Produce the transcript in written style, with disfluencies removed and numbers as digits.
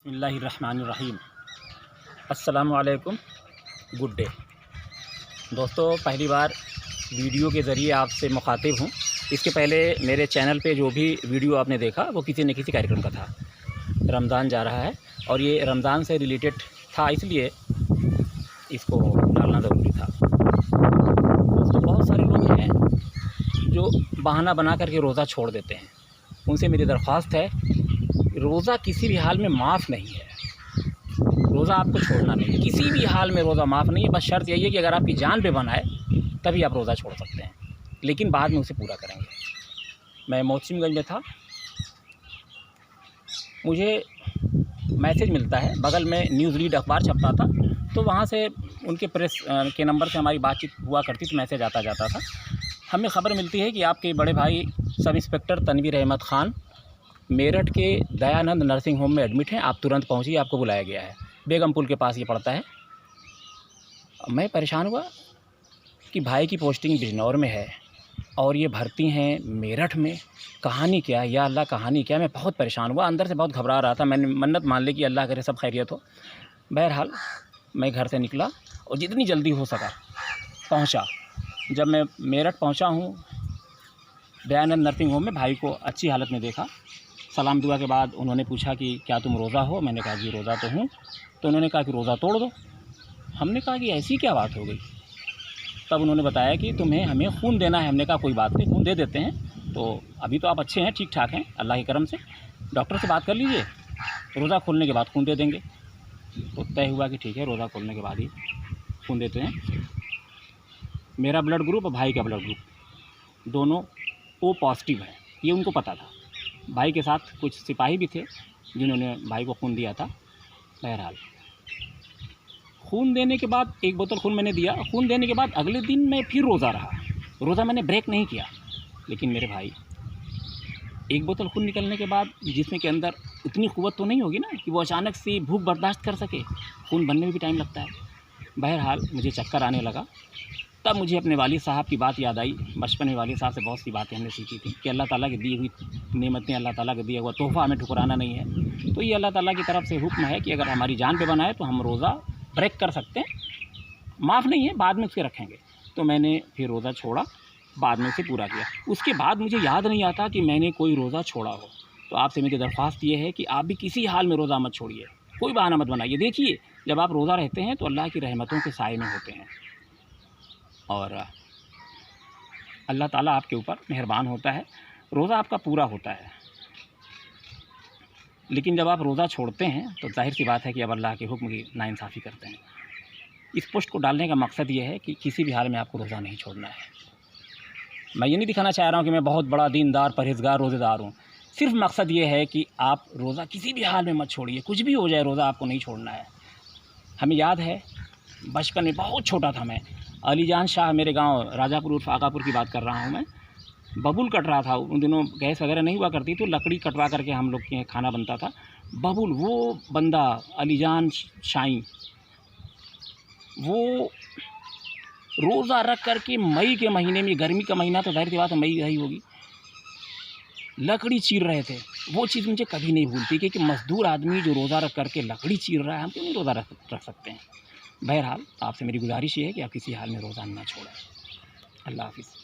बिस्मिल्लाहिर्रहमानिर्रहीम। अस्सलामु अलैकुम। गुड डे दोस्तों, पहली बार वीडियो के ज़रिए आपसे मुखातिब हूँ। इसके पहले मेरे चैनल पे जो भी वीडियो आपने देखा वो किसी न किसी कार्यक्रम का था। रमज़ान जा रहा है और ये रमज़ान से रिलेटेड था, इसलिए इसको डालना ज़रूरी था। दोस्तों, बहुत सारे लोग हैं जो बहाना बना करके रोज़ा छोड़ देते हैं। उनसे मेरी दरख्वास्त है, रोज़ा किसी भी हाल में माफ़ नहीं है। रोज़ा आपको छोड़ना नहीं है, किसी भी हाल में रोज़ा माफ़ नहीं है। बस शर्त यही है कि अगर आपकी जान पे बना है तभी आप रोज़ा छोड़ सकते हैं, लेकिन बाद में उसे पूरा करेंगे। मैं मोहसिनगंज में था, मुझे मैसेज मिलता है, बगल में न्यूज़ रीड अखबार छपता था, तो वहाँ से उनके प्रेस के नंबर से हमारी बातचीत हुआ करती थी, मैसेज आता जाता था। हमें ख़बर मिलती है कि आपके बड़े भाई सब इंस्पेक्टर तनवीर अहमद ख़ान मेरठ के दयानंद नर्सिंग होम में एडमिट हैं, आप तुरंत पहुंचिए, आपको बुलाया गया है। बेगम पुल के पास ये पड़ता है। मैं परेशान हुआ कि भाई की पोस्टिंग बिजनौर में है और ये भर्ती हैं मेरठ में। कहानी क्या है या अल्लाह, कहानी क्या है? मैं बहुत परेशान हुआ, अंदर से बहुत घबरा रहा था। मैंने मन्नत मान ली कि अल्लाह करे सब खैरियत हो। बहरहाल मैं घर से निकला और जितनी जल्दी हो सका पहुँचा। जब मैं मेरठ पहुँचा हूँ, दयानंद नर्सिंग होम में भाई को अच्छी हालत में देखा। सलाम दुआ के बाद उन्होंने पूछा कि क्या तुम रोज़ा हो? मैंने कहा जी रोज़ा तो हूँ। तो उन्होंने कहा कि रोज़ा तोड़ दो। हमने कहा कि ऐसी क्या बात हो गई? तब उन्होंने बताया कि तुम्हें हमें खून देना है। हमने कहा कोई बात नहीं, खून दे देते हैं। तो अभी तो आप अच्छे हैं, ठीक ठाक हैं अल्लाह के करम से, डॉक्टर से बात कर लीजिए, रोज़ा खोलने के बाद खून दे देंगे। तो तय हुआ कि ठीक है, रोज़ा खोलने के बाद ही खून देते हैं। मेरा ब्लड ग्रुप और भाई का ब्लड ग्रुप दोनों ओ पॉजिटिव है, ये उनको पता था। भाई के साथ कुछ सिपाही भी थे जिन्होंने भाई को खून दिया था। बहरहाल खून देने के बाद एक बोतल खून मैंने दिया। खून देने के बाद अगले दिन मैं फिर रोज़ा रहा। रोज़ा मैंने ब्रेक नहीं किया, लेकिन मेरे भाई एक बोतल खून निकलने के बाद जिसमें के अंदर इतनी क़ुव्वत तो नहीं होगी ना कि वो अचानक से भूख बर्दाश्त कर सके। खून बनने में भी टाइम लगता है। बहरहाल मुझे चक्कर आने लगा। तब मुझे अपने वालिद साहब की बात याद आई। बचपन में वालिद साहब से बहुत सी बातें हमने सीखी थी कि अल्लाह ताला की दी हुई नेमतें, अल्लाह ताला का दिया हुआ तोहफ़ा हमें ठुकराना नहीं है। तो ये अल्लाह ताला की तरफ से हुक्म है कि अगर हमारी जान पे बना है तो हम रोज़ा ब्रेक कर सकते हैं, माफ़ नहीं है, बाद में उसे रखेंगे। तो मैंने फिर रोज़ा छोड़ा, बाद में उसे पूरा किया। उसके बाद मुझे याद नहीं आता कि मैंने कोई रोज़ा छोड़ा हो। तो आपसे मेरी दरख्वास्त ये है कि आप भी किसी हाल में रोज़ा मत छोड़िए, कोई बहाना मत बनाइए। देखिए, जब आप रोज़ा रहते हैं तो अल्लाह की रहमतों के साए में होते हैं और अल्लाह ताला आपके ऊपर मेहरबान होता है, रोज़ा आपका पूरा होता है। लेकिन जब आप रोज़ा छोड़ते हैं तो ज़ाहिर सी बात है कि अब अल्लाह के हुक्म की नाइंसाफ़ी करते हैं। इस पोस्ट को डालने का मकसद ये है कि किसी भी हाल में आपको रोज़ा नहीं छोड़ना है। मैं ये नहीं दिखाना चाह रहा हूँ कि मैं बहुत बड़ा दीनदार, परहेज़गार, रोज़ेदार हूँ। सिर्फ़ मकसद ये है कि आप रोज़ा किसी भी हाल में मत छोड़िए, कुछ भी हो जाए रोज़ा आपको नहीं छोड़ना है। हमें याद है, बचपन में बहुत छोटा था मैं, अलीजान शाह, मेरे गांव राजापुर उर्फ आकापुर की बात कर रहा हूं मैं, बबूल कट रहा था। उन दिनों गैस वगैरह नहीं हुआ करती, तो लकड़ी कटवा करके हम लोग के यहाँ खाना बनता था। बबूल, वो बंदा अलीजान शाही, वो रोज़ा रख करके मई के महीने में, गर्मी का महीना तो ज़ाहिर सी बात है मई रही होगी, लकड़ी चीर रहे थे। वो चीज़ मुझे कभी नहीं भूलती, क्योंकि मज़दूर आदमी जो रोज़ा रख करके लकड़ी चीर रहा है, हम क्यों नहीं रोज़ा रख सकते हैं। बहरहाल आपसे मेरी गुजारिश ये है कि आप किसी हाल में रोज़ा ना छोड़ें। अल्लाह हाफ़िज़।